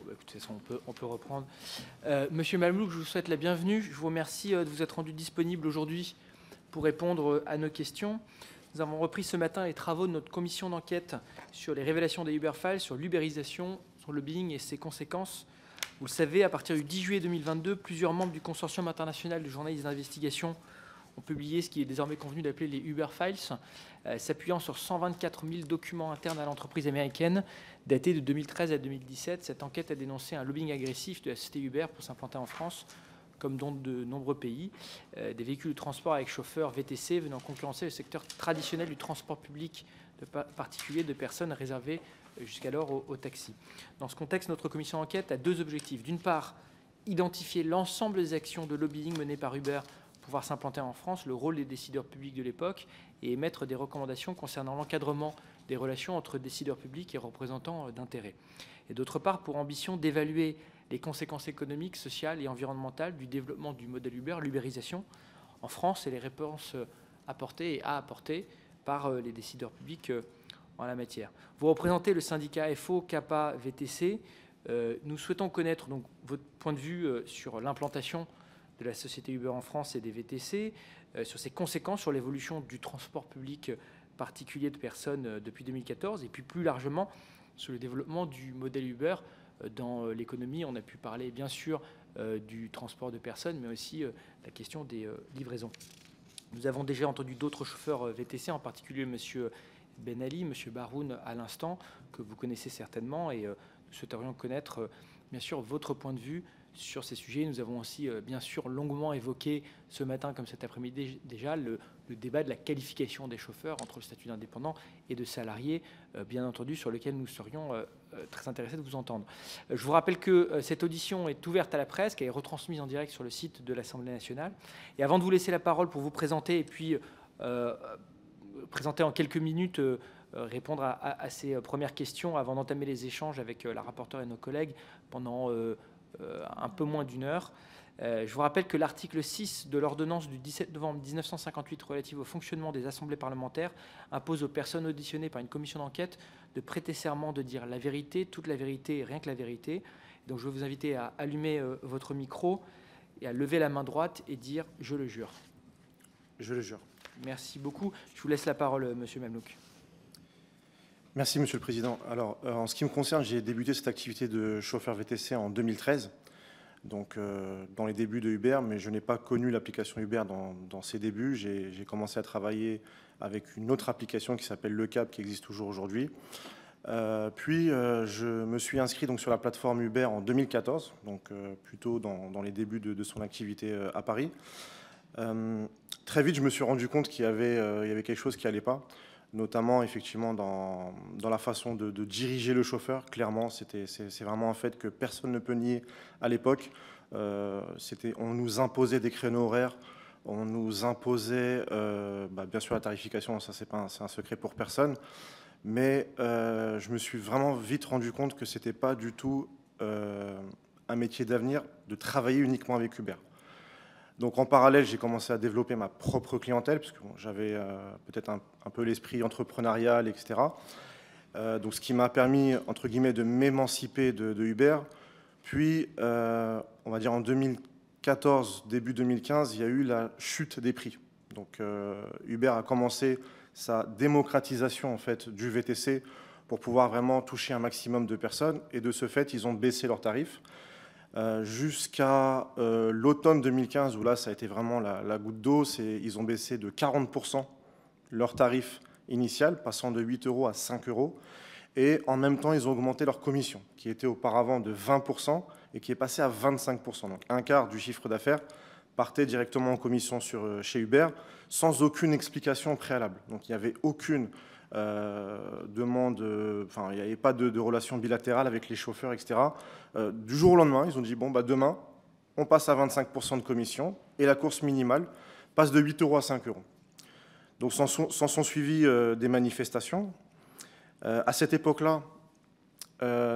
De toute façon, on peut reprendre. Monsieur Mamlouk, je vous souhaite la bienvenue. Je vous remercie de vous être rendu disponible aujourd'hui pour répondre à nos questions. Nous avons repris ce matin les travaux de notre commission d'enquête sur les révélations des Uber Files, sur l'ubérisation, sur le lobbying et ses conséquences. Vous le savez, à partir du 10 juillet 2022, plusieurs membres du consortium international de journalistes d'investigation ont publié ce qui est désormais convenu d'appeler les Uber Files, s'appuyant sur 124 000 documents internes à l'entreprise américaine, datés de 2013 à 2017. Cette enquête a dénoncé un lobbying agressif de la société Uber pour s'implanter en France, comme dans de nombreux pays. Des véhicules de transport avec chauffeur VTC venant concurrencer le secteur traditionnel du transport public de particulier de personnes réservé jusqu'alors aux taxis. Dans ce contexte, notre commission d'enquête a deux objectifs. D'une part, identifier l'ensemble des actions de lobbying menées par Uber pour pouvoir s'implanter en France, le rôle des décideurs publics de l'époque, et émettre des recommandations concernant l'encadrement des relations entre décideurs publics et représentants d'intérêts. Et d'autre part, pour ambition d'évaluer les conséquences économiques, sociales et environnementales du développement du modèle Uber, l'ubérisation, en France, et les réponses apportées et à apporter par les décideurs publics en la matière. Vous représentez le syndicat FO Kappa VTC. Nous souhaitons connaître donc votre point de vue sur l'implantation de la société Uber en France et des VTC, sur ses conséquences sur l'évolution du transport public particulier de personnes depuis 2014, et puis plus largement sur le développement du modèle Uber dans l'économie. On a pu parler bien sûr du transport de personnes, mais aussi la question des livraisons. Nous avons déjà entendu d'autres chauffeurs VTC, en particulier M. Ben Ali, M. Baroun à l'instant, que vous connaissez certainement, et nous souhaiterions connaître bien sûr votre point de vue sur ces sujets. Nous avons aussi bien sûr longuement évoqué ce matin comme cet après-midi déjà le débat de la qualification des chauffeurs entre le statut d'indépendant et de salarié, bien entendu, sur lequel nous serions très intéressés de vous entendre. Je vous rappelle que cette audition est ouverte à la presse, qu'elle est retransmise en direct sur le site de l'Assemblée nationale. Et avant de vous laisser la parole pour vous présenter et puis présenter en quelques minutes, répondre à ces premières questions avant d'entamer les échanges avec la rapporteure et nos collègues pendant un peu moins d'une heure. Je vous rappelle que l'article 6 de l'ordonnance du 17 novembre 1958 relative au fonctionnement des assemblées parlementaires impose aux personnes auditionnées par une commission d'enquête de prêter serment de dire la vérité, toute la vérité et rien que la vérité. Donc je vais vous inviter à allumer votre micro et à lever la main droite et dire « je le jure ». Je le jure. Merci beaucoup. Je vous laisse la parole, Monsieur Mamlouk. Merci, Monsieur le Président. Alors, en ce qui me concerne, j'ai débuté cette activité de chauffeur VTC en 2013, donc dans les débuts de Uber, mais je n'ai pas connu l'application Uber dans ses débuts. J'ai commencé à travailler avec une autre application qui s'appelle Le Cap, qui existe toujours aujourd'hui. Puis, je me suis inscrit donc, sur la plateforme Uber en 2014, donc plutôt dans les débuts de son activité à Paris. Très vite, je me suis rendu compte qu'il y avait quelque chose qui n'allait pas, notamment effectivement dans la façon de diriger le chauffeur. Clairement, c'est vraiment un fait que personne ne peut nier à l'époque. On nous imposait des créneaux horaires, on nous imposait bien sûr la tarification, ça c'est un secret pour personne, mais je me suis vraiment vite rendu compte que c'était pas du tout un métier d'avenir de travailler uniquement avec Uber. Donc en parallèle, j'ai commencé à développer ma propre clientèle, parce que j'avais peut-être un peu l'esprit entrepreneurial, etc. Donc ce qui m'a permis, entre guillemets, de m'émanciper de Uber. Puis, on va dire en 2014, début 2015, il y a eu la chute des prix. Donc Uber a commencé sa démocratisation en fait, du VTC pour pouvoir vraiment toucher un maximum de personnes. Et de ce fait, ils ont baissé leurs tarifs. Jusqu'à l'automne 2015, où là, ça a été vraiment la goutte d'eau. Ils ont baissé de 40% leur tarif initial, passant de 8 € à 5 €. Et en même temps, ils ont augmenté leur commission, qui était auparavant de 20% et qui est passée à 25%. Donc un quart du chiffre d'affaires partait directement en commission chez Uber, sans aucune explication préalable. Donc il n'y avait aucune demande, enfin il n'y avait pas de relation bilatérale avec les chauffeurs, etc. Du jour au lendemain, ils ont dit bon bah demain, on passe à 25% de commission et la course minimale passe de 8 € à 5 €. Donc s'en sont suivies des manifestations. À cette époque-là,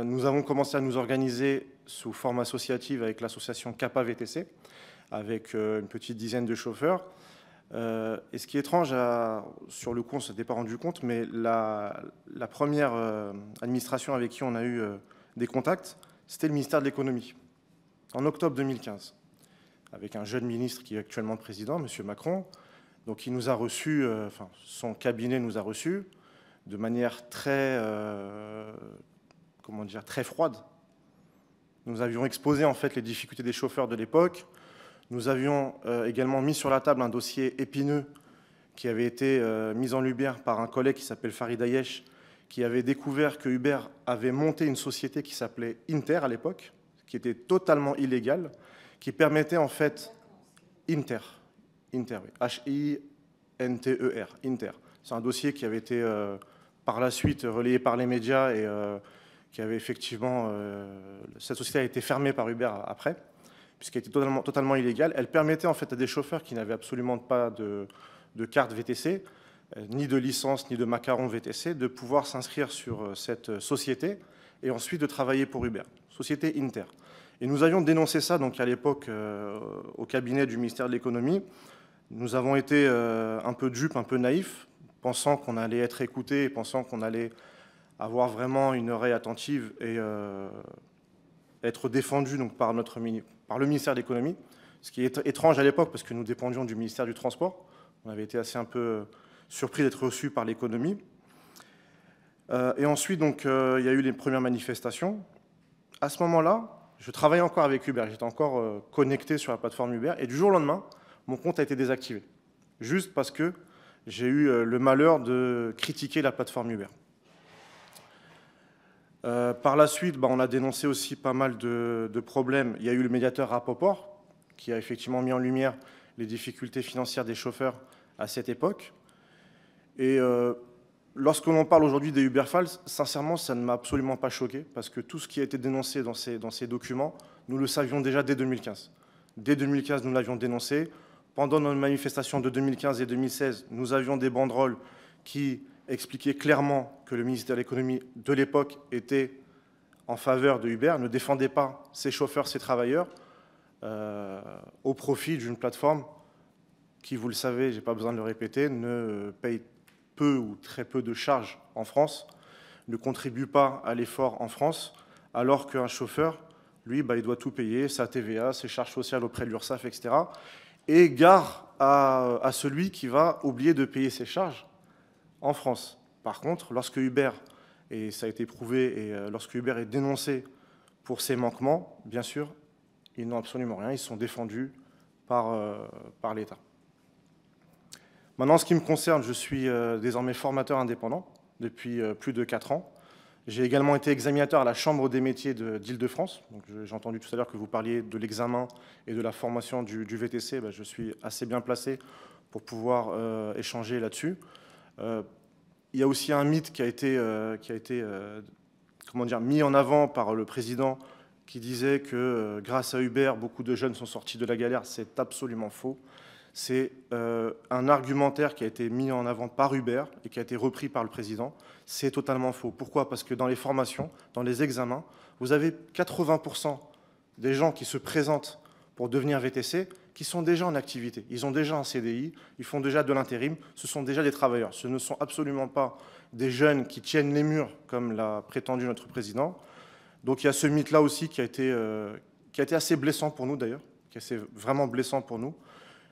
nous avons commencé à nous organiser sous forme associative avec l'association Kappa VTC, avec une petite dizaine de chauffeurs. Et ce qui est étrange, sur le coup, on ne s'était pas rendu compte, mais la première administration avec qui on a eu des contacts, c'était le ministère de l'économie, en octobre 2015, avec un jeune ministre qui est actuellement président, M. Macron. Donc il nous a reçus, enfin son cabinet nous a reçus de manière très, comment dire, très froide. Nous avions exposé en fait les difficultés des chauffeurs de l'époque. Nous avions également mis sur la table un dossier épineux qui avait été mis en lumière par un collègue qui s'appelle Farid Ayesh, qui avait découvert que Uber avait monté une société qui s'appelait Inter à l'époque, qui était totalement illégale, qui permettait en fait Inter, oui. H-I-N-T-E-R, Inter. C'est un dossier qui avait été par la suite relayé par les médias et qui avait effectivement... cette société a été fermée par Uber après, puisqu'elle était totalement illégale. Elle permettait en fait à des chauffeurs qui n'avaient absolument pas de carte VTC, ni de licence, ni de macaron VTC, de pouvoir s'inscrire sur cette société et ensuite de travailler pour Uber, société Inter. Et nous avions dénoncé ça donc à l'époque au cabinet du ministère de l'économie. Nous avons été un peu dupes, un peu naïfs, pensant qu'on allait être écoutés, pensant qu'on allait avoir vraiment une oreille attentive et être défendus donc, par le ministère de l'économie, ce qui est étrange à l'époque parce que nous dépendions du ministère du Transport. On avait été assez un peu surpris d'être reçus par l'économie. Et ensuite, donc, il y a eu les premières manifestations. À ce moment-là, je travaillais encore avec Uber, j'étais encore connecté sur la plateforme Uber, et du jour au lendemain, mon compte a été désactivé, juste parce que j'ai eu le malheur de critiquer la plateforme Uber. Par la suite, on a dénoncé aussi pas mal de problèmes. Il y a eu le médiateur Rapoport, qui a effectivement mis en lumière les difficultés financières des chauffeurs à cette époque. Et lorsque l'on parle aujourd'hui des Uber Files, sincèrement, ça ne m'a absolument pas choqué, parce que tout ce qui a été dénoncé dans ces documents, nous le savions déjà dès 2015. Dès 2015, nous l'avions dénoncé. Pendant nos manifestations de 2015 et 2016, nous avions des banderoles qui expliquaient clairement que le ministère de l'économie de l'époque était en faveur de Uber, ne défendait pas ses chauffeurs, ses travailleurs, au profit d'une plateforme qui, vous le savez, je n'ai pas besoin de le répéter, ne paye peu ou très peu de charges en France, ne contribue pas à l'effort en France, alors qu'un chauffeur, lui, il doit tout payer, sa TVA, ses charges sociales auprès de l'URSSAF, etc. Et gare à celui qui va oublier de payer ses charges en France. Par contre, lorsque Uber, et ça a été prouvé, et lorsque Uber est dénoncé pour ses manquements, bien sûr, ils n'ont absolument rien, ils sont défendus par l'État. Maintenant, en ce qui me concerne, je suis désormais formateur indépendant depuis plus de 4 ans. J'ai également été examinateur à la Chambre des métiers d'Île-de-France. J'ai entendu tout à l'heure que vous parliez de l'examen et de la formation du VTC. Je suis assez bien placé pour pouvoir échanger là-dessus. Il y a aussi un mythe qui a été comment dire, mis en avant par le président qui disait que grâce à Uber, beaucoup de jeunes sont sortis de la galère. C'est absolument faux. C'est un argumentaire qui a été mis en avant par Uber et qui a été repris par le président. C'est totalement faux. Pourquoi? Parce que dans les formations, dans les examens, vous avez 80% des gens qui se présentent pour devenir VTC qui sont déjà en activité. Ils ont déjà un CDI, ils font déjà de l'intérim, ce sont déjà des travailleurs. Ce ne sont absolument pas des jeunes qui tiennent les murs, comme l'a prétendu notre président. Donc il y a ce mythe-là aussi qui a été assez blessant pour nous d'ailleurs, qui est vraiment blessant pour nous,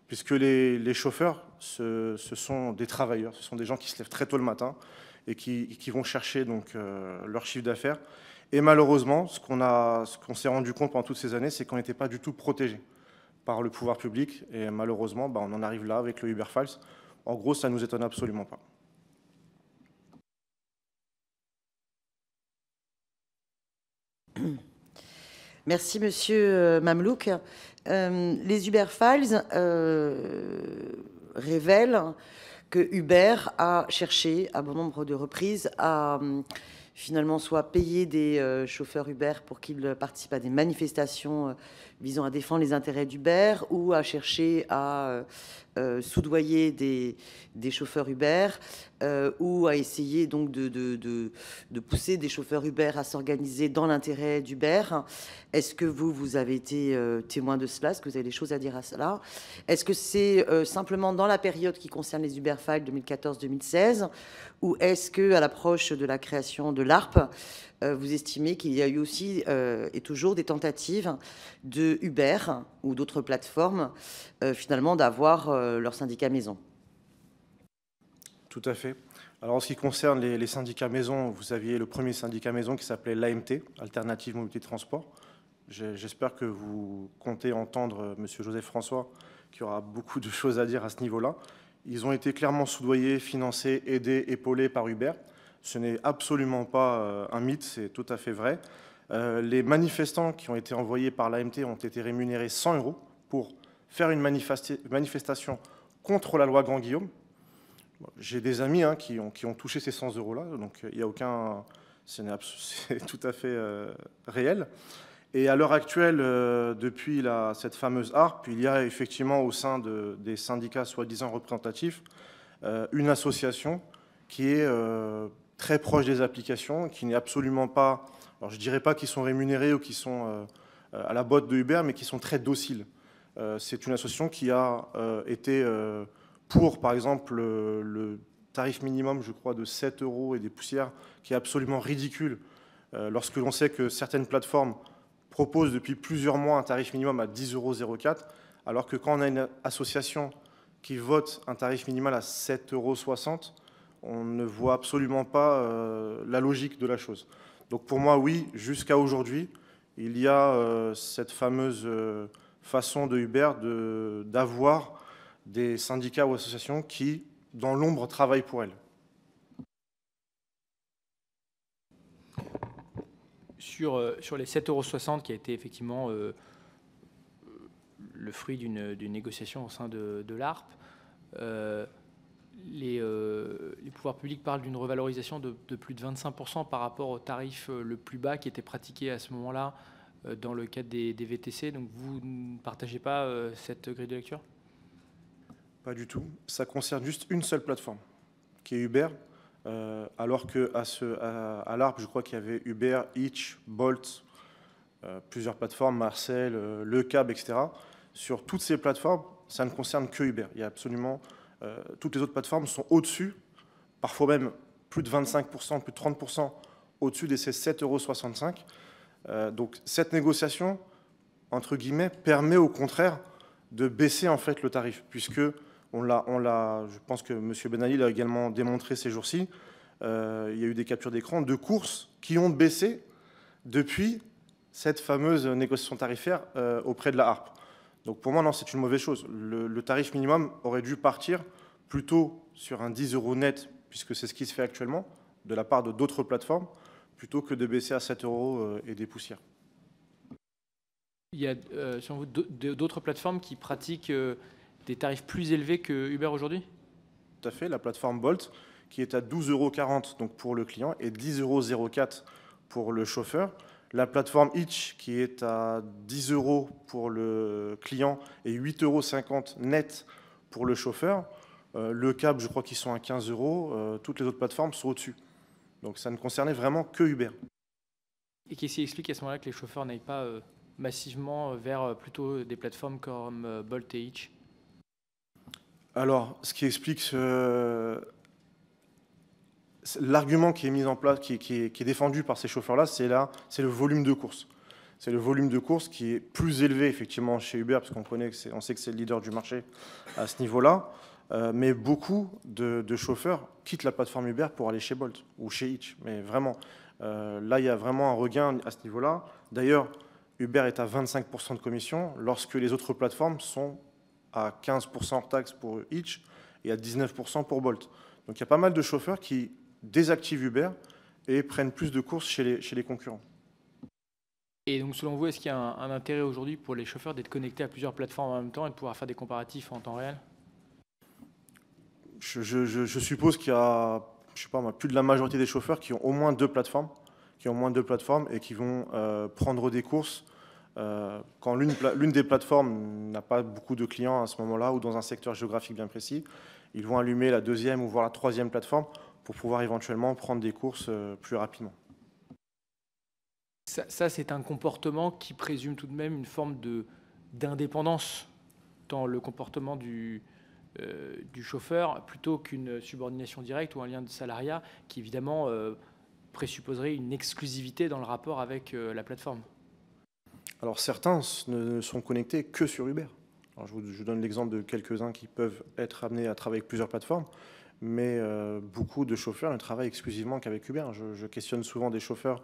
puisque les chauffeurs, ce sont des travailleurs, ce sont des gens qui se lèvent très tôt le matin et qui vont chercher donc, leur chiffre d'affaires. Et malheureusement, ce qu'on s'est rendu compte pendant toutes ces années, c'est qu'on n'était pas du tout protégé par le pouvoir public. Et malheureusement, on en arrive là avec le Uber Files. En gros, ça ne nous étonne absolument pas. Merci, Monsieur Mamlouk. Les Uber Files révèlent que Uber a cherché à bon nombre de reprises à finalement soit payer des chauffeurs Uber pour qu'ils participent à des manifestations visant à défendre les intérêts d'Uber, ou à chercher à soudoyer des chauffeurs Uber, ou à essayer donc de pousser des chauffeurs Uber à s'organiser dans l'intérêt d'Uber. Est-ce que vous avez été témoin de cela? Est-ce que vous avez des choses à dire à cela? Est-ce que c'est simplement dans la période qui concerne les Uber Files 2014-2016, ou est-ce qu'à l'approche de la création de l'ARP, vous estimez qu'il y a eu aussi et toujours des tentatives de Uber ou d'autres plateformes finalement d'avoir leur syndicat maison? Tout à fait. Alors, en ce qui concerne les syndicats maison, vous aviez le premier syndicat maison qui s'appelait l'AMT, Alternative Mobilité Transport. J'espère que vous comptez entendre M. Joseph François, qui aura beaucoup de choses à dire à ce niveau-là. Ils ont été clairement soudoyés, financés, aidés, épaulés par Uber. Ce n'est absolument pas un mythe, c'est tout à fait vrai. Les manifestants qui ont été envoyés par l'AMT ont été rémunérés 100 € pour faire une manifestation contre la loi Grand-Guillaume. J'ai des amis qui ont touché ces 100 €-là, donc il n'y a aucun... C'est tout à fait réel. Et à l'heure actuelle, depuis cette fameuse ARP, il y a effectivement au sein des syndicats soi-disant représentatifs une association qui est très proche des applications, qui n'est absolument pas... Alors je ne dirais pas qu'ils sont rémunérés ou qu'ils sont à la botte de Uber, mais qui sont très dociles. C'est une association qui a été... pour, par exemple, le tarif minimum, je crois, de 7 € et des poussières, qui est absolument ridicule, lorsque l'on sait que certaines plateformes proposent depuis plusieurs mois un tarif minimum à 10,04 €, alors que quand on a une association qui vote un tarif minimal à 7,60 €, on ne voit absolument pas la logique de la chose. Donc pour moi, oui, jusqu'à aujourd'hui, il y a cette fameuse façon de Uber d'avoir des syndicats ou associations qui, dans l'ombre, travaillent pour elles. Sur les 7,60 € qui a été effectivement le fruit d'une négociation au sein de l'ARP, les pouvoirs publics parlent d'une revalorisation de plus de 25% par rapport au tarif le plus bas qui était pratiqué à ce moment-là dans le cadre des VTC. Donc vous ne partagez pas cette grille de lecture ? Pas du tout. Ça concerne juste une seule plateforme, qui est Uber, alors qu'à l'ARP, je crois qu'il y avait Uber, Hitch, Bolt, plusieurs plateformes, Marcel, Le Cab, etc. Sur toutes ces plateformes, ça ne concerne que Uber. Il y a absolument... toutes les autres plateformes sont au-dessus, parfois même plus de 25%, plus de 30% au-dessus de ces 7,65 €. Donc cette négociation, entre guillemets, permet au contraire de baisser en fait le tarif, puisque je pense que M. Ben Ali l'a également démontré ces jours-ci, il y a eu des captures d'écran de courses qui ont baissé depuis cette fameuse négociation tarifaire auprès de la ARP. Donc pour moi, non, c'est une mauvaise chose. Le tarif minimum aurait dû partir plutôt sur un 10 € net, puisque c'est ce qui se fait actuellement, de la part de d'autres plateformes, plutôt que de baisser à 7 € et des poussières. Il y a selon vous d'autres plateformes qui pratiquent des tarifs plus élevés que Uber aujourd'hui ? Tout à fait, la plateforme Bolt, qui est à 12,40 € donc pour le client et 10,04 € pour le chauffeur. La plateforme Hitch, qui est à 10 € pour le client et 8,50 € net pour le chauffeur. Le Cab, je crois qu'ils sont à 15 €. Toutes les autres plateformes sont au-dessus. Donc ça ne concernait vraiment que Uber. Et qu'est-ce qui explique à ce moment-là que les chauffeurs n'aillent pas massivement vers plutôt des plateformes comme Bolt et Hitch ? Alors, ce qui explique l'argument qui est mis en place, qui est défendu par ces chauffeurs-là, c'est le volume de course. C'est le volume de course qui est plus élevé effectivement chez Uber, parce qu'on sait que c'est le leader du marché à ce niveau-là. Mais beaucoup de chauffeurs quittent la plateforme Uber pour aller chez Bolt ou chez Hitch. Mais vraiment, là, il y a vraiment un regain à ce niveau-là. D'ailleurs, Uber est à 25% de commission, lorsque les autres plateformes sont à 15% hors taxe pour Hitch et à 19% pour Bolt. Donc il y a pas mal de chauffeurs qui désactivent Uber et prennent plus de courses chez les concurrents. Et donc selon vous, est-ce qu'il y a un intérêt aujourd'hui pour les chauffeurs d'être connectés à plusieurs plateformes en même temps et de pouvoir faire des comparatifs en temps réel ? Je suppose qu'il y a, je sais pas moi, plus de la majorité des chauffeurs qui ont au moins deux plateformes, et qui vont prendre des courses quand l'une des plateformes n'a pas beaucoup de clients à ce moment-là ou dans un secteur géographique bien précis. Ils vont allumer la deuxième ou voire la troisième plateforme pour pouvoir éventuellement prendre des courses plus rapidement. Ça, c'est un comportement qui présume tout de même une forme d'indépendance dans le comportement du chauffeur, plutôt qu'une subordination directe ou un lien de salariat qui, évidemment, présupposerait une exclusivité dans le rapport avec la plateforme. Alors certains ne sont connectés que sur Uber. Alors, je vous donne l'exemple de quelques-uns qui peuvent être amenés à travailler avec plusieurs plateformes, mais beaucoup de chauffeurs ne travaillent exclusivement qu'avec Uber. Je questionne souvent des chauffeurs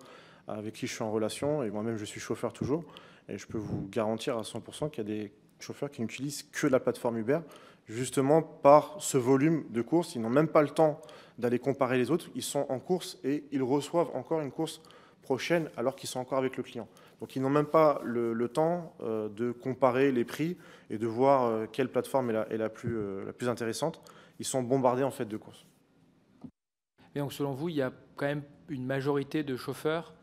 avec qui je suis en relation, et moi-même je suis chauffeur toujours, et je peux vous garantir à 100% qu'il y a des chauffeurs qui n'utilisent que la plateforme Uber, justement par ce volume de courses. Ils n'ont même pas le temps d'aller comparer les autres, ils sont en course et ils reçoivent encore une course prochaine alors qu'ils sont encore avec le client. Donc ils n'ont même pas le temps de comparer les prix et de voir quelle plateforme est la plus intéressante. Ils sont bombardés en fait de courses. Et donc selon vous, il y a quand même une majorité de chauffeurs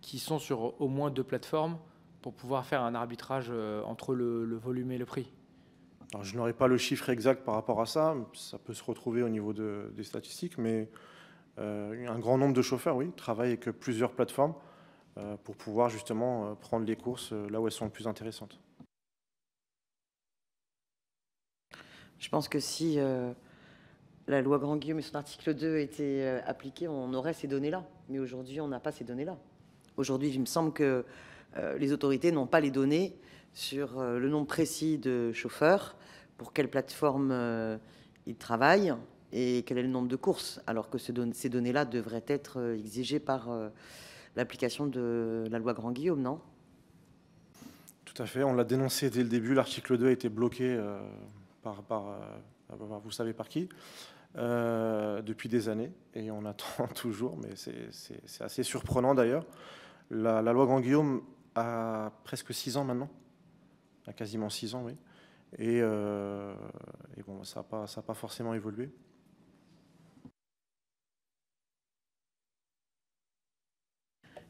qui sont sur au moins 2 plateformes pour pouvoir faire un arbitrage entre le volume et le prix? Alors, je n'aurai pas le chiffre exact par rapport à ça, ça peut se retrouver au niveau des statistiques, mais un grand nombre de chauffeurs, oui, travaillent avec plusieurs plateformes pour pouvoir justement prendre les courses là où elles sont les plus intéressantes. Je pense que si la loi Grand-Guillaume et son article 2 étaient appliqués, on aurait ces données-là. Mais aujourd'hui, on n'a pas ces données-là. Aujourd'hui, il me semble que les autorités n'ont pas les données sur le nombre précis de chauffeurs, pour quelle plateforme ils travaillent et quel est le nombre de courses, alors que ces données-là devraient être exigées par l'application de la loi Grand-Guillaume, non? Tout à fait, on l'a dénoncé dès le début, l'article 2 a été bloqué vous savez par qui, depuis des années, et on attend toujours, mais c'est assez surprenant d'ailleurs. La loi Grand-Guillaume a presque 6 ans maintenant, a quasiment 6 ans, oui, et bon, ça n'a pas forcément évolué.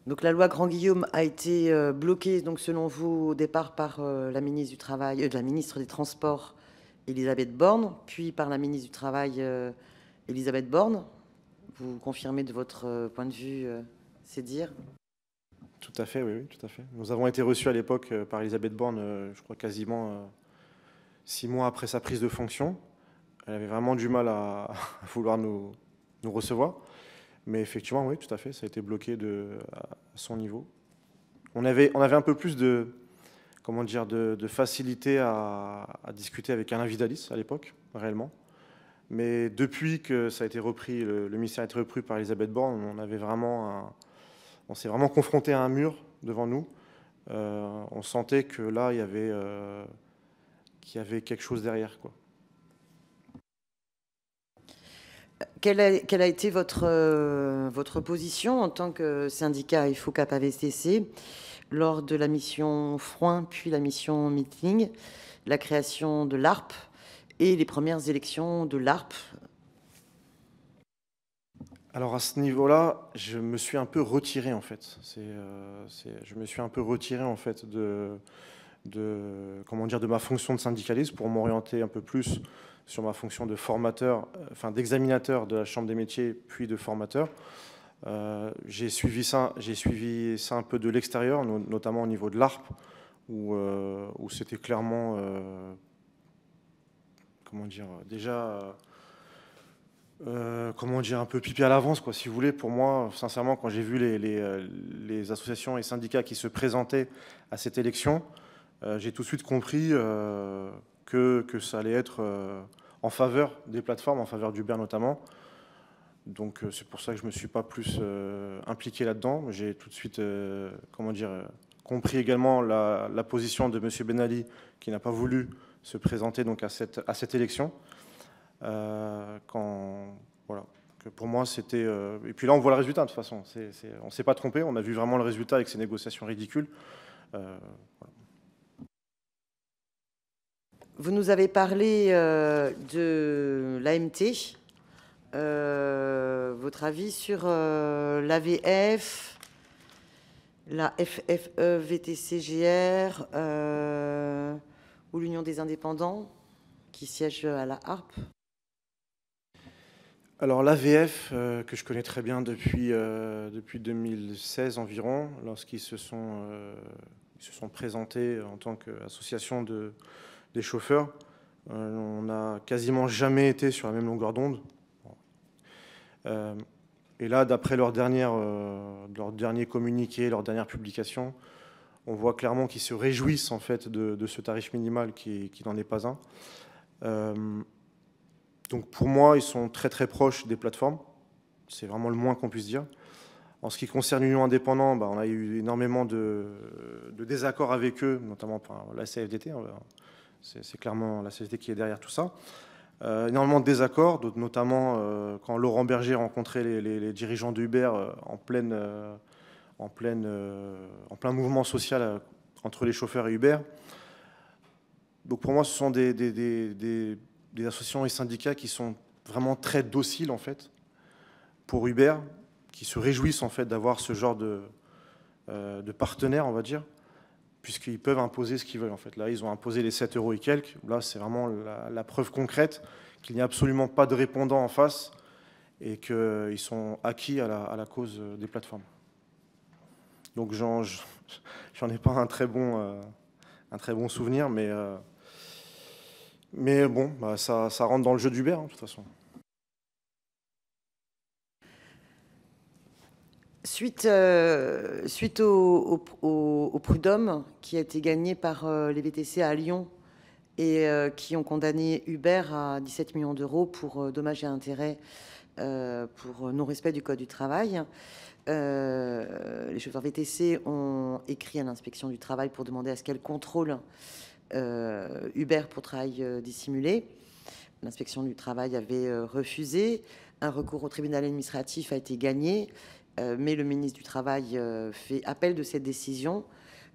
Donc la loi Grand-Guillaume a été bloquée, donc selon vous, au départ par la ministre du Travail, la ministre des Transports, Elisabeth Borne, puis par la ministre du Travail, Elisabeth Borne. Vous confirmez de votre point de vue ces dires? Tout à fait, oui, tout à fait. Nous avons été reçus à l'époque par Elisabeth Borne, je crois quasiment 6 mois après sa prise de fonction. Elle avait vraiment du mal à vouloir nous recevoir. Mais effectivement, oui, tout à fait, ça a été bloqué à son niveau. On avait un peu plus de facilité à discuter avec Alain Vidalis à l'époque, réellement. Mais depuis que ça a été repris, le ministère a été repris par Elisabeth Borne, on s'est vraiment confronté à un mur devant nous. On sentait que là, qu'il y avait quelque chose derrière, quoi. Quelle a été votre position en tant que syndicat IFO-CAP-AVSTC lors de la mission Froin, puis la mission Meeting, la création de l'ARP et les premières élections de l'ARP? Alors à ce niveau-là, je me suis un peu retiré en fait. Je me suis un peu retiré en fait de ma fonction de syndicaliste pour m'orienter un peu plus sur ma fonction de formateur, enfin d'examinateur de la Chambre des métiers, puis de formateur. J'ai suivi ça un peu de l'extérieur, notamment au niveau de l'ARP, où c'était clairement, un peu pipi à l'avance, quoi, si vous voulez. Pour moi, sincèrement, quand j'ai vu les associations et syndicats qui se présentaient à cette élection, j'ai tout de suite compris que ça allait être en faveur des plateformes, en faveur d'Uber notamment. Donc c'est pour ça que je ne me suis pas plus impliqué là-dedans. J'ai tout de suite compris également la position de M. Ben Ali, qui n'a pas voulu se présenter donc à cette élection. Que pour moi c'était... Et puis là on voit le résultat de toute façon. On ne s'est pas trompé, on a vu vraiment le résultat avec ces négociations ridicules. Voilà. Vous nous avez parlé de l'AMT. Votre avis sur l'AVF, la FFE VTCGR ou l'Union des indépendants qui siègent à la HARP? Alors l'AVF, que je connais très bien depuis 2016 environ, lorsqu'ils se sont présentés en tant qu'association des chauffeurs, on n'a quasiment jamais été sur la même longueur d'onde. Et là, d'après leur dernier communiqué, leur dernière publication, on voit clairement qu'ils se réjouissent en fait de ce tarif minimal qui n'en est pas un. Donc pour moi, ils sont très très proches des plateformes. C'est vraiment le moins qu'on puisse dire. En ce qui concerne l'Union indépendante, on a eu énormément de désaccords avec eux, notamment par la CFDT. C'est clairement la CFDT qui est derrière tout ça. Énormément de désaccords, notamment quand Laurent Berger rencontrait les dirigeants de Uber en plein mouvement social entre les chauffeurs et Uber. Donc pour moi, ce sont des associations et syndicats qui sont vraiment très dociles en fait pour Uber, qui se réjouissent en fait d'avoir ce genre de partenaires, on va dire, puisqu'ils peuvent imposer ce qu'ils veulent en fait. Là, ils ont imposé les 7 € et quelques. Là, c'est vraiment la preuve concrète qu'il n'y a absolument pas de répondant en face et qu'ils sont acquis à la cause des plateformes. Donc j'en ai pas un très bon souvenir, mais bon, ça rentre dans le jeu d'Uber, de toute façon. Suite au prud'homme qui a été gagné par les VTC à Lyon et qui ont condamné Uber à 17 millions d'euros pour dommages et intérêts pour non-respect du Code du travail, les chauffeurs VTC ont écrit à l'inspection du travail pour demander à ce qu'elle contrôle Uber pour travail dissimulé. L'inspection du travail avait refusé. Un recours au tribunal administratif a été gagné, mais le ministre du Travail fait appel de cette décision.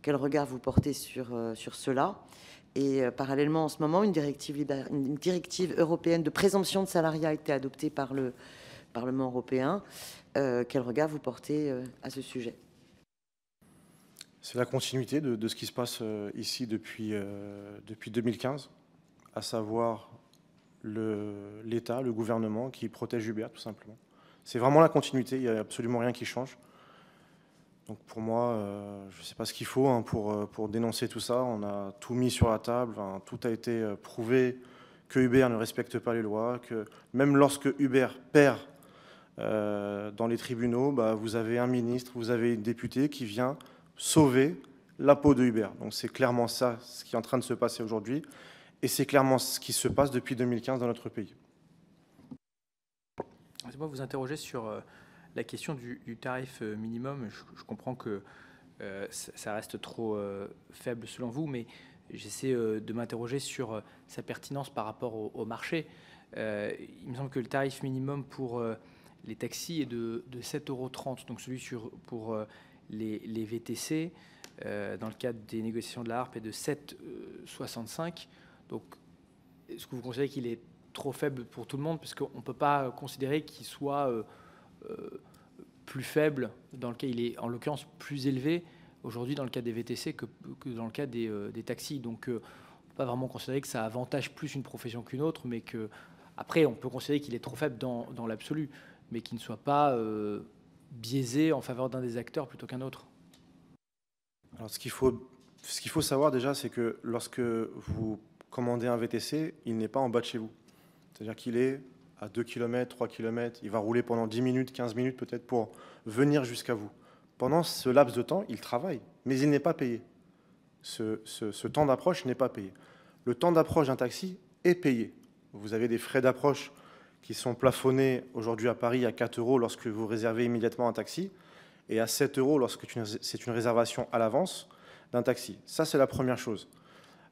Quel regard vous portez sur cela? Et parallèlement, en ce moment, une directive européenne de présomption de salariat a été adoptée par le Parlement européen. Quel regard vous portez à ce sujet? C'est la continuité de ce qui se passe ici depuis 2015, à savoir l'État, le gouvernement qui protège Uber, tout simplement. C'est vraiment la continuité, il n'y a absolument rien qui change. Donc pour moi, je ne sais pas ce qu'il faut pour dénoncer tout ça. On a tout mis sur la table, tout a été prouvé que Uber ne respecte pas les lois, que même lorsque Uber perd dans les tribunaux, vous avez un ministre, vous avez une députée qui vient sauver la peau de Uber. Donc c'est clairement ça ce qui est en train de se passer aujourd'hui, et c'est clairement ce qui se passe depuis 2015 dans notre pays. Laissez-moi vous interroger sur la question du tarif minimum. Je comprends que ça reste trop faible selon vous, mais j'essaie de m'interroger sur sa pertinence par rapport au marché. Il me semble que le tarif minimum pour les taxis est de 7,30 €, donc celui pour les VTC, dans le cadre des négociations de la HARP, est de 7,65 €. Donc, est-ce que vous considérez qu'il est trop faible pour tout le monde, parce qu'on ne peut pas considérer qu'il soit plus faible, dans le cas il est en l'occurrence plus élevé aujourd'hui dans le cas des VTC que dans le cas des taxis. Donc on ne peut pas vraiment considérer que ça avantage plus une profession qu'une autre, mais que après on peut considérer qu'il est trop faible dans l'absolu, mais qu'il ne soit pas biaisé en faveur d'un des acteurs plutôt qu'un autre. Alors ce qu'il faut savoir déjà, c'est que lorsque vous commandez un VTC, il n'est pas en bas de chez vous. C'est-à-dire qu'il est à 2 km, 3 km, il va rouler pendant 10 minutes, 15 minutes peut-être pour venir jusqu'à vous. Pendant ce laps de temps, il travaille, mais il n'est pas payé. Ce temps d'approche n'est pas payé. Le temps d'approche d'un taxi est payé. Vous avez des frais d'approche qui sont plafonnés aujourd'hui à Paris à 4 € lorsque vous réservez immédiatement un taxi, et à 7 € lorsque c'est une réservation à l'avance d'un taxi. Ça, c'est la première chose.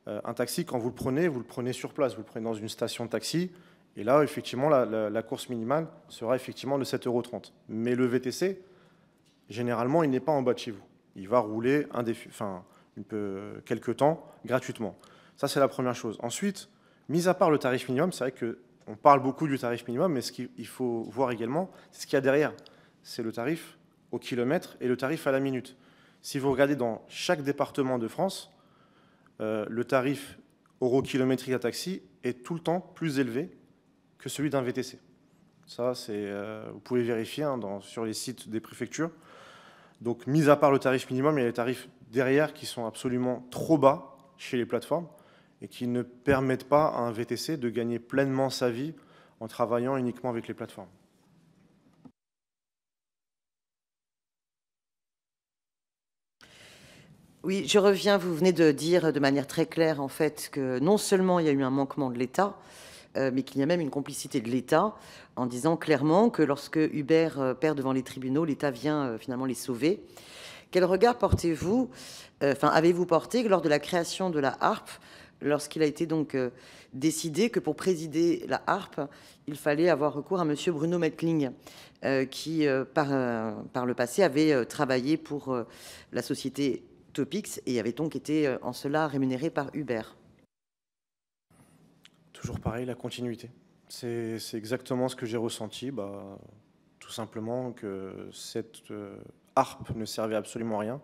Un taxi, quand vous le prenez sur place, vous le prenez dans une station de taxi, et là, effectivement, la course minimale sera effectivement de 7,30 €. Mais le VTC, généralement, il n'est pas en bas de chez vous. Il va rouler quelques temps gratuitement. Ça, c'est la première chose. Ensuite, mis à part le tarif minimum, c'est vrai qu'on parle beaucoup du tarif minimum, mais ce qu'il faut voir également, c'est ce qu'il y a derrière. C'est le tarif au kilomètre et le tarif à la minute. Si vous regardez dans chaque département de France, le tarif euro-kilométrique d'un taxi est tout le temps plus élevé que celui d'un VTC. Ça, vous pouvez vérifier sur les sites des préfectures. Donc, mis à part le tarif minimum, il y a les tarifs derrière qui sont absolument trop bas chez les plateformes et qui ne permettent pas à un VTC de gagner pleinement sa vie en travaillant uniquement avec les plateformes. Oui, je reviens. Vous venez de dire de manière très claire, en fait, que non seulement il y a eu un manquement de l'État, mais qu'il y a même une complicité de l'État, en disant clairement que lorsque Uber perd devant les tribunaux, l'État vient finalement les sauver. Quel regard portez-vous, avez-vous porté lors de la création de la HARP, lorsqu'il a été donc décidé que pour présider la HARP, il fallait avoir recours à Monsieur Bruno Mettling, qui par le passé avait travaillé pour la société Topix et avait donc été en cela rémunéré par Uber. Toujours pareil, la continuité. C'est exactement ce que j'ai ressenti. Tout simplement que cette HARP ne servait absolument à rien.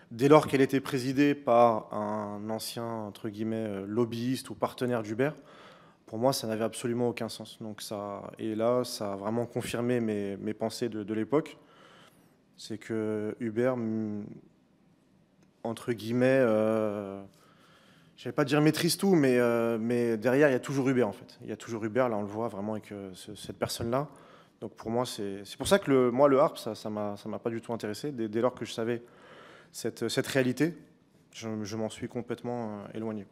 Dès lors qu'elle était présidée par un ancien, entre guillemets, lobbyiste ou partenaire d'Uber, pour moi, ça n'avait absolument aucun sens. Et là, ça a vraiment confirmé mes pensées de l'époque. C'est que Uber, entre guillemets, je ne vais pas dire maîtrise tout, mais derrière, il y a toujours Uber, en fait. Il y a toujours Uber, là, on le voit vraiment avec cette personne-là. Donc pour moi, c'est pour ça que le HARP, ça m'a pas du tout intéressé. Dès lors que je savais cette réalité, je m'en suis complètement éloigné.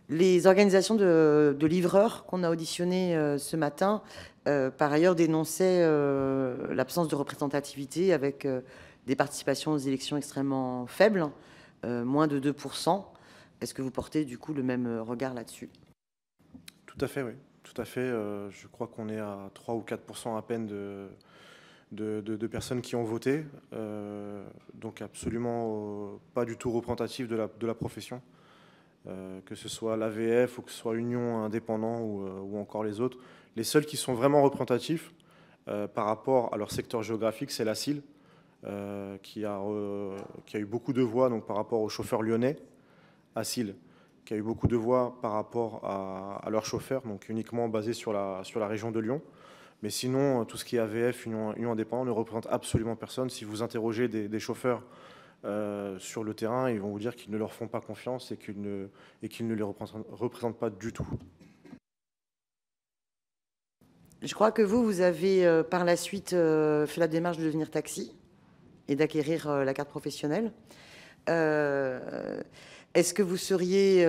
Les organisations de livreurs qu'on a auditionnées ce matin, par ailleurs, dénonçaient l'absence de représentativité avec des participations aux élections extrêmement faibles, moins de 2%. Est-ce que vous portez du coup le même regard là-dessus? Tout à fait, oui. Tout à fait. Je crois qu'on est à 3 ou 4% à peine de personnes qui ont voté. Donc absolument pas du tout représentatif de la profession. Que ce soit l'AVF ou que ce soit Union Indépendant ou encore les autres. Les seuls qui sont vraiment représentatifs par rapport à leur secteur géographique, c'est la CIL, qui a eu beaucoup de voix donc, par rapport aux chauffeurs lyonnais, à CIL, qui a eu beaucoup de voix par rapport à leurs chauffeurs, donc uniquement basés sur la région de Lyon. Mais sinon, tout ce qui est AVF, Union Indépendant, ne représente absolument personne. Si vous interrogez des chauffeurs sur le terrain, ils vont vous dire qu'ils ne leur font pas confiance et qu'ils ne les représentent pas du tout. Je crois que vous avez par la suite fait la démarche de devenir taxi et d'acquérir la carte professionnelle. Est-ce que vous seriez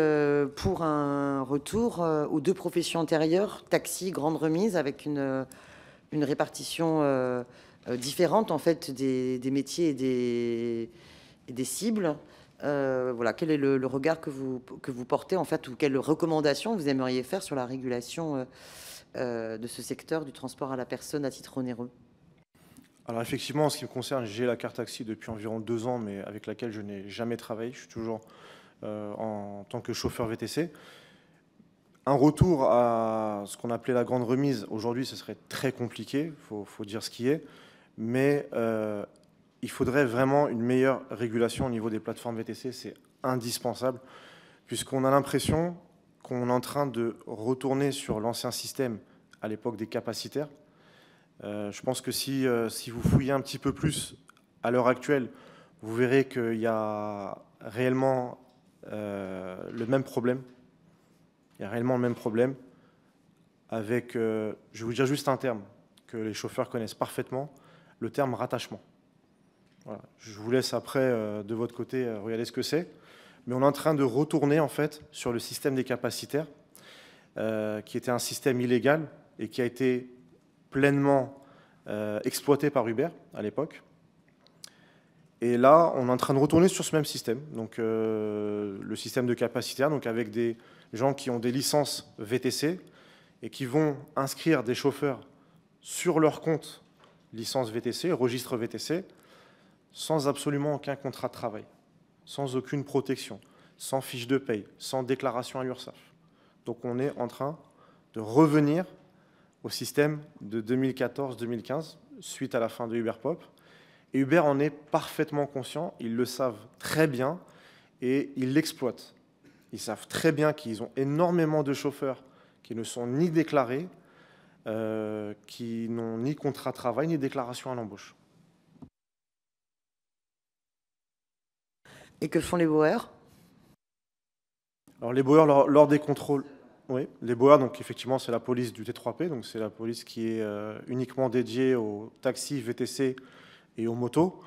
pour un retour aux deux professions antérieures, taxi, grande remise, avec une répartition différente en fait des métiers et des cibles? Voilà, quel est le regard que vous portez en fait, ou quelles recommandations vous aimeriez faire sur la régulation de ce secteur du transport à la personne à titre onéreux? Alors effectivement, en ce qui me concerne, j'ai la carte taxi depuis environ 2 ans, mais avec laquelle je n'ai jamais travaillé. Je suis toujours en tant que chauffeur VTC. Un retour à ce qu'on appelait la grande remise, aujourd'hui, ce serait très compliqué, faut dire ce qui est, mais il faudrait vraiment une meilleure régulation au niveau des plateformes VTC, c'est indispensable, puisqu'on a l'impression qu'on est en train de retourner sur l'ancien système à l'époque des capacitaires. Je pense que si vous fouillez un petit peu plus à l'heure actuelle, vous verrez qu'il y a réellement le même problème. Il y a réellement le même problème avec, je vais vous dire juste un terme que les chauffeurs connaissent parfaitement, le terme rattachement. Voilà. Je vous laisse après, de votre côté, regarder ce que c'est. Mais on est en train de retourner en fait sur le système des capacitaires, qui était un système illégal et qui a été pleinement exploité par Uber à l'époque. Et là, on est en train de retourner sur ce même système, donc le système de capacitaire, donc avec des gens qui ont des licences VTC et qui vont inscrire des chauffeurs sur leur compte licence VTC, registre VTC, sans absolument aucun contrat de travail, sans aucune protection, sans fiche de paye, sans déclaration à l'URSSAF. Donc on est en train de revenir au système de 2014-2015, suite à la fin de Uber Pop. Et Uber en est parfaitement conscient, ils le savent très bien et ils l'exploitent. Ils savent très bien qu'ils ont énormément de chauffeurs qui ne sont ni déclarés, qui n'ont ni contrat de travail, ni déclaration à l'embauche. Et que font les bauers? Alors les bauers, lors des contrôles, oui, les bauers, donc effectivement, c'est la police du T3P, donc c'est la police qui est uniquement dédiée aux taxis, VTC et aux motos.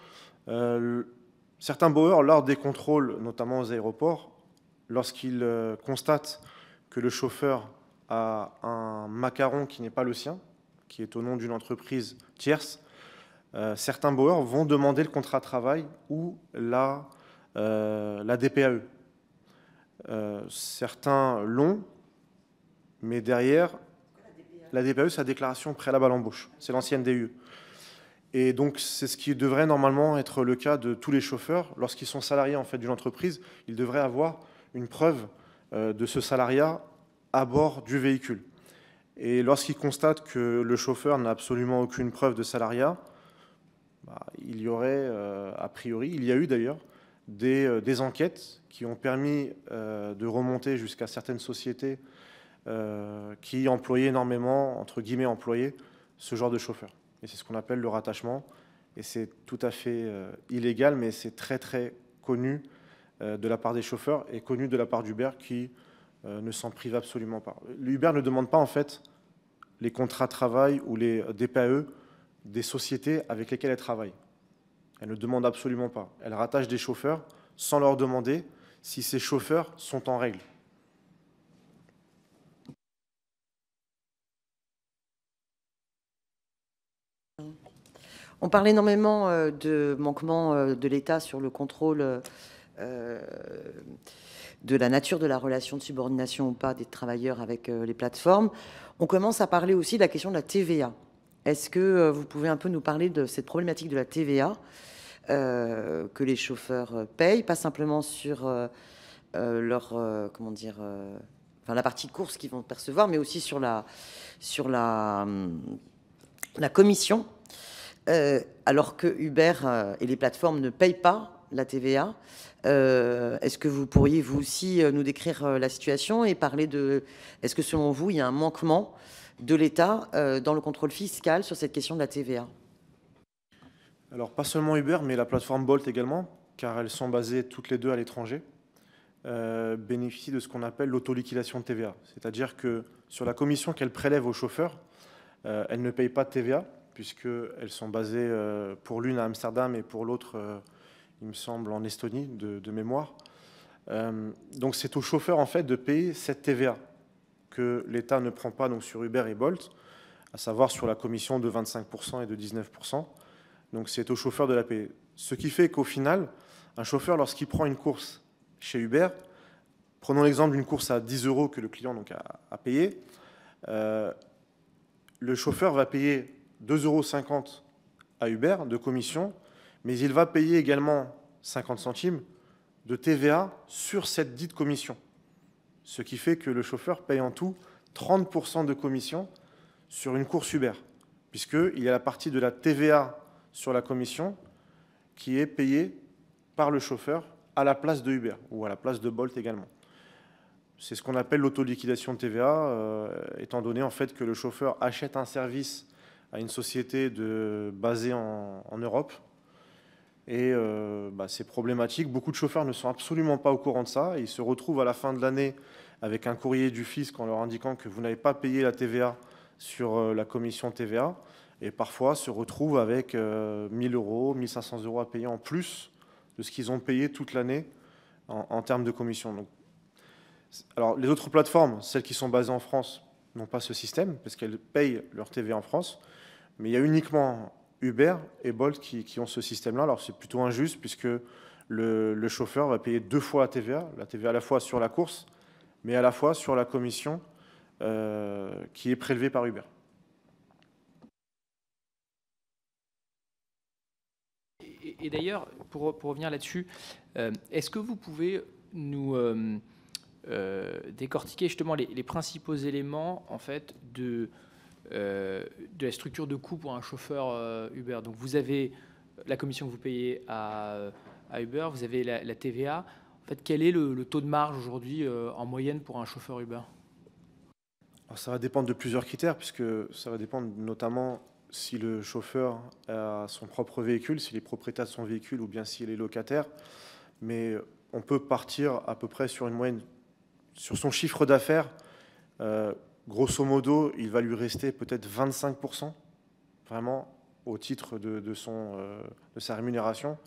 Certains bowers, lors des contrôles, notamment aux aéroports, lorsqu'ils constatent que le chauffeur a un macaron qui n'est pas le sien, qui est au nom d'une entreprise tierce, certains bowers vont demander le contrat de travail ou la DPAE. Certains l'ont, mais derrière, la DPAE, c'est la déclaration préalable à l'embauche. C'est l'ancienne DUE. Et donc, c'est ce qui devrait normalement être le cas de tous les chauffeurs. Lorsqu'ils sont salariés en fait, d'une entreprise, ils devraient avoir une preuve de ce salariat à bord du véhicule. Et lorsqu'ils constatent que le chauffeur n'a absolument aucune preuve de salariat, il y aurait, a priori, il y a eu d'ailleurs, des enquêtes qui ont permis de remonter jusqu'à certaines sociétés qui employaient énormément, entre guillemets employaient, ce genre de chauffeur. Et c'est ce qu'on appelle le rattachement. Et c'est tout à fait illégal, mais c'est très très connu de la part des chauffeurs et connu de la part d'Uber qui ne s'en prive absolument pas. L'Uber ne demande pas en fait les contrats de travail ou les DPAE des sociétés avec lesquelles elle travaille. Elle ne demande absolument pas. Elle rattache des chauffeurs sans leur demander si ces chauffeurs sont en règle. On parle énormément de manquement de l'État sur le contrôle de la nature de la relation de subordination ou pas des travailleurs avec les plateformes. On commence à parler aussi de la question de la TVA. Est-ce que vous pouvez un peu nous parler de cette problématique de la TVA que les chauffeurs payent, pas simplement sur leur, la partie course qu'ils vont percevoir, mais aussi sur la commission, alors que Uber et les plateformes ne payent pas la TVA. Est-ce que vous pourriez vous aussi nous décrire la situation et parler de... Est-ce que selon vous, il y a un manquement de l'État dans le contrôle fiscal sur cette question de la TVA? Alors pas seulement Uber, mais la plateforme Bolt également, car elles sont basées toutes les deux à l'étranger, bénéficient de ce qu'on appelle l'autoliquidation de TVA. C'est-à-dire que sur la commission qu'elles prélèvent aux chauffeurs, elles ne payent pas de TVA, puisqu'elles sont basées pour l'une à Amsterdam et pour l'autre, il me semble, en Estonie, de mémoire. Donc c'est aux chauffeurs en fait de payer cette TVA que l'État ne prend pas donc, sur Uber et Bolt, à savoir sur la commission de 25% et de 19%. Donc c'est aux chauffeurs de la payer. Ce qui fait qu'au final, un chauffeur, lorsqu'il prend une course chez Uber, prenons l'exemple d'une course à 10 € que le client donc, a payé, le chauffeur va payer 2,50 € à Uber de commission, mais il va payer également 50 centimes de TVA sur cette dite commission. Ce qui fait que le chauffeur paye en tout 30% de commission sur une course Uber, puisqu'il y a la partie de la TVA sur la commission qui est payée par le chauffeur à la place de Uber ou à la place de Bolt également. C'est ce qu'on appelle l'autoliquidation de TVA, étant donné en fait que le chauffeur achète un service à une société basée en Europe. Et c'est problématique. Beaucoup de chauffeurs ne sont absolument pas au courant de ça. Ils se retrouvent à la fin de l'année avec un courrier du fisc en leur indiquant que vous n'avez pas payé la TVA sur la commission TVA. Et parfois se retrouvent avec 1 000 €, 1 500 € à payer en plus de ce qu'ils ont payé toute l'année en termes de commission. Donc, alors, les autres plateformes, celles qui sont basées en France, n'ont pas ce système parce qu'elles payent leur TVA en France. Mais il y a uniquement Uber et Bolt qui ont ce système-là. Alors, c'est plutôt injuste puisque le chauffeur va payer 2 fois la TVA à la fois sur la course, mais à la fois sur la commission qui est prélevée par Uber. Et d'ailleurs, pour revenir là-dessus, est-ce que vous pouvez nous décortiquer justement les principaux éléments en fait, de la structure de coût pour un chauffeur Uber? Donc vous avez la commission que vous payez à Uber, vous avez la TVA. En fait, quel est le taux de marge aujourd'hui en moyenne pour un chauffeur Uber? Alors, ça va dépendre de plusieurs critères, puisque ça va dépendre notamment si le chauffeur a son propre véhicule, s'il est propriétaire de son véhicule ou bien s'il est locataire. Mais on peut partir à peu près sur une moyenne, sur son chiffre d'affaires. Grosso modo, il va lui rester peut-être 25%, vraiment au titre de sa rémunération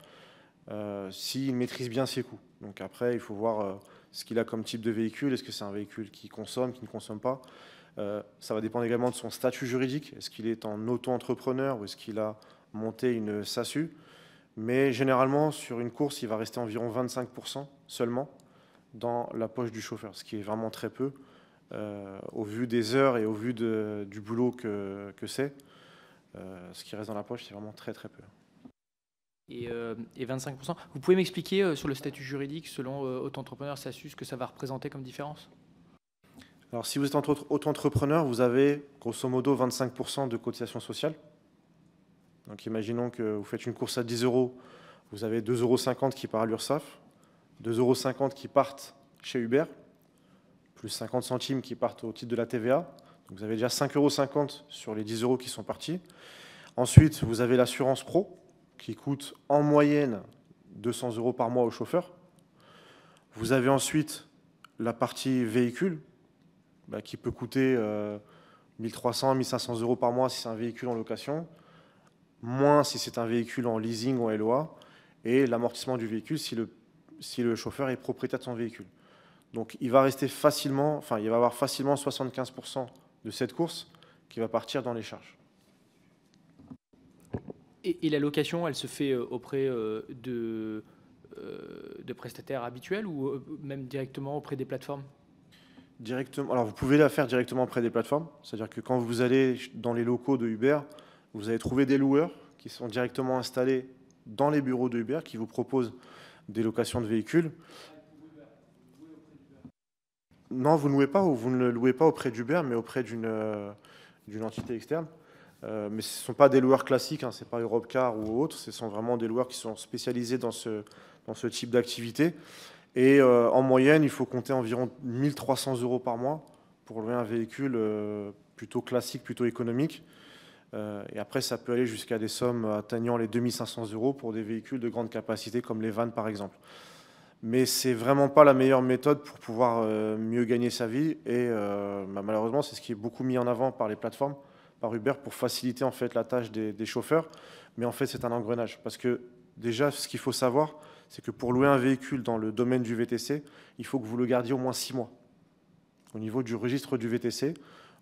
s'il maîtrise bien ses coûts. Donc après, il faut voir ce qu'il a comme type de véhicule. Est-ce que c'est un véhicule qui consomme, qui ne consomme pas? Ça va dépendre également de son statut juridique. Est-ce qu'il est en auto-entrepreneur ou est-ce qu'il a monté une SASU? Mais généralement, sur une course, il va rester environ 25% seulement dans la poche du chauffeur, ce qui est vraiment très peu au vu des heures et au vu du boulot que c'est. Ce qui reste dans la poche, c'est vraiment très très peu. Et 25%. Vous pouvez m'expliquer sur le statut juridique, selon auto-entrepreneur, SASU, ce que ça va représenter comme différence? Alors, si vous êtes auto-entrepreneur, vous avez grosso modo 25% de cotisation sociale. Donc, imaginons que vous faites une course à 10 €, vous avez 2,50 € qui partent à l'URSSAF, 2,50 € qui partent chez Uber, plus 50 centimes qui partent au titre de la TVA. Donc, vous avez déjà 5,50 € sur les 10 € qui sont partis. Ensuite, vous avez l'assurance pro, qui coûte en moyenne 200 € par mois au chauffeur. Vous avez ensuite la partie véhicule, qui peut coûter 1300, 1500 € par mois si c'est un véhicule en location, moins si c'est un véhicule en leasing ou en LOA, et l'amortissement du véhicule si le chauffeur est propriétaire de son véhicule. Donc il va rester facilement, il va y avoir facilement 75% de cette course qui va partir dans les charges. Et la location, elle se fait auprès de prestataires habituels ou même directement auprès des plateformes? Directement. Alors vous pouvez la faire directement auprès des plateformes, c'est-à-dire que quand vous allez dans les locaux de Uber, vous allez trouver des loueurs qui sont directement installés dans les bureaux de Uber, qui vous proposent des locations de véhicules. Non, vous ne louez pas ou vous ne le louez pas auprès d'Uber, mais auprès d'une entité externe. Mais ce ne sont pas des loueurs classiques, ce n'est pas Europcar ou autre, ce sont vraiment des loueurs qui sont spécialisés dans ce type d'activité. Et en moyenne, il faut compter environ 1300 € par mois pour louer un véhicule plutôt classique, plutôt économique. Et après, ça peut aller jusqu'à des sommes atteignant les 2500 € pour des véhicules de grande capacité, comme les vannes par exemple. Mais ce n'est vraiment pas la meilleure méthode pour pouvoir mieux gagner sa vie. Et malheureusement, c'est ce qui est beaucoup mis en avant par les plateformes, par Uber, pour faciliter en fait la tâche des chauffeurs. Mais en fait, c'est un engrenage. Parce que déjà, ce qu'il faut savoir, c'est que pour louer un véhicule dans le domaine du VTC, il faut que vous le gardiez au moins 6 mois. Au niveau du registre du VTC,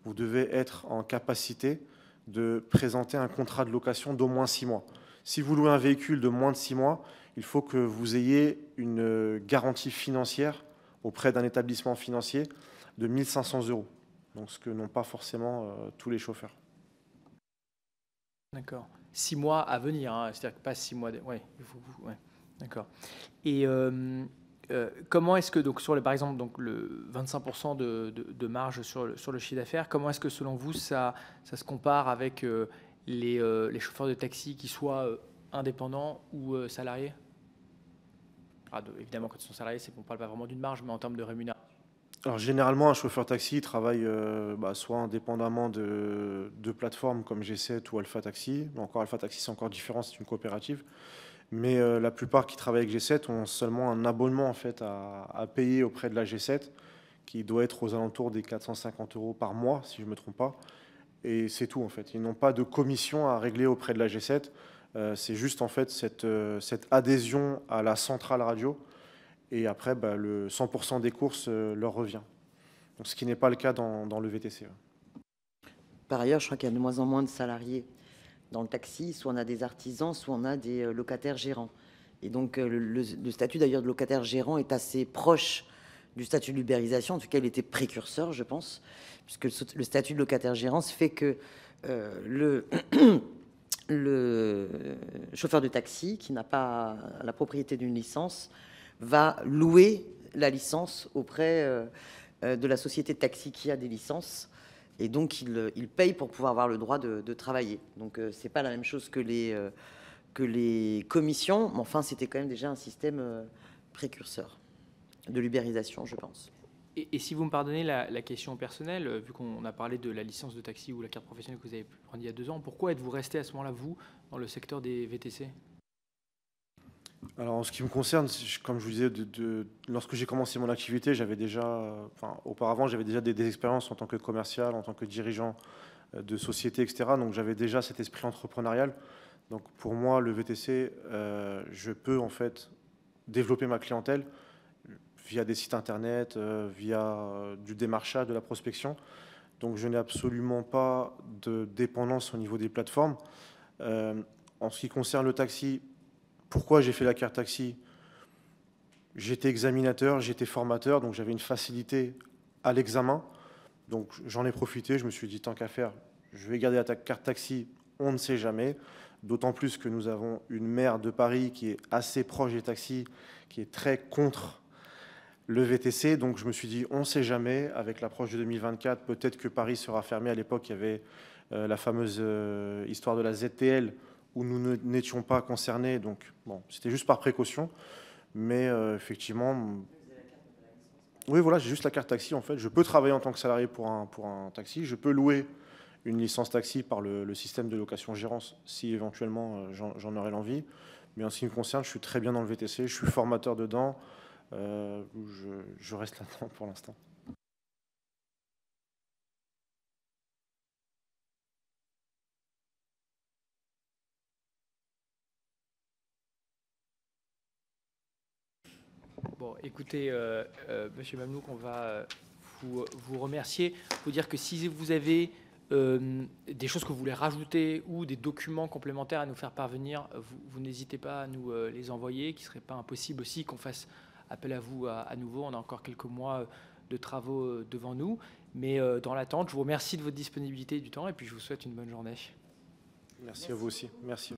vous devez être en capacité de présenter un contrat de location d'au moins 6 mois. Si vous louez un véhicule de moins de 6 mois, il faut que vous ayez une garantie financière auprès d'un établissement financier de 1500 €. Donc ce que n'ont pas forcément tous les chauffeurs. D'accord. 6 mois à venir, c'est-à-dire que pas 6 mois. Ouais, il faut. Ouais. D'accord. Et comment est-ce que, donc, par exemple, donc, le 25% de marge sur le chiffre d'affaires, comment est-ce que selon vous ça se compare avec les chauffeurs de taxi qui soient indépendants ou salariés? Évidemment, quand ils sont salariés, on ne parle pas vraiment d'une marge, mais en termes de rémunération. Alors généralement, un chauffeur taxi travaille soit indépendamment de plateformes comme G7 ou Alpha Taxi. Encore Alpha Taxi, c'est encore différent, c'est une coopérative. Mais la plupart qui travaillent avec G7 ont seulement un abonnement en fait, à payer auprès de la G7 qui doit être aux alentours des 450 € par mois, si je ne me trompe pas. Et c'est tout en fait. Ils n'ont pas de commission à régler auprès de la G7. C'est juste en fait cette adhésion à la centrale radio. Et après, le 100% des courses leur revient. Donc, ce qui n'est pas le cas dans le VTC. Par ailleurs, je crois qu'il y a de moins en moins de salariés dans le taxi. Soit on a des artisans, soit on a des locataires gérants. Et donc, le statut d'ailleurs de locataire gérant est assez proche du statut de l'ubérisation. En tout cas, il était précurseur, je pense, puisque le statut de locataire gérant fait que le chauffeur de taxi qui n'a pas la propriété d'une licence va louer la licence auprès de la société de taxi qui a des licences. Et donc, il paye pour pouvoir avoir le droit de travailler. Donc, ce n'est pas la même chose que les commissions. Mais enfin, c'était quand même déjà un système précurseur de l'ubérisation, je pense. Et si vous me pardonnez la question personnelle, vu qu'on a parlé de la licence de taxi ou la carte professionnelle que vous avez prise il y a 2 ans, pourquoi êtes-vous resté à ce moment-là, vous, dans le secteur des VTC? Alors, en ce qui me concerne, comme je vous disais, lorsque j'ai commencé mon activité, auparavant, j'avais déjà des expériences en tant que commercial, en tant que dirigeant de société, etc. Donc j'avais déjà cet esprit entrepreneurial. Donc pour moi, le VTC, je peux en fait développer ma clientèle via des sites internet, via du démarchage, de la prospection. Donc je n'ai absolument pas de dépendance au niveau des plateformes. En ce qui concerne le taxi, pourquoi j'ai fait la carte taxi? J'étais examinateur, j'étais formateur, donc j'avais une facilité à l'examen. Donc j'en ai profité, je me suis dit tant qu'à faire, je vais garder la carte taxi, on ne sait jamais. D'autant plus que nous avons une maire de Paris qui est assez proche des taxis, qui est très contre le VTC. Donc je me suis dit on ne sait jamais, avec l'approche de 2024, peut-être que Paris sera fermé. À l'époque, il y avait la fameuse histoire de la ZTL où nous n'étions pas concernés. Donc bon, c'était juste par précaution. Mais effectivement, oui, voilà, j'ai juste la carte taxi en fait. Je peux travailler en tant que salarié pour un taxi. Je peux louer une licence taxi par le système de location-gérance si éventuellement j'en aurais l'envie. Mais en ce qui me concerne, je suis très bien dans le VTC. Je suis formateur dedans. Je reste là-dedans pour l'instant. Bon, écoutez, Monsieur Mamlouk, on va vous remercier. Vous dire que si vous avez des choses que vous voulez rajouter ou des documents complémentaires à nous faire parvenir, vous n'hésitez pas à nous les envoyer, qu'il ne serait pas impossible aussi qu'on fasse appel à vous à nouveau. On a encore quelques mois de travaux devant nous. Mais dans l'attente, je vous remercie de votre disponibilité et du temps et puis je vous souhaite une bonne journée. Merci à vous aussi. Merci.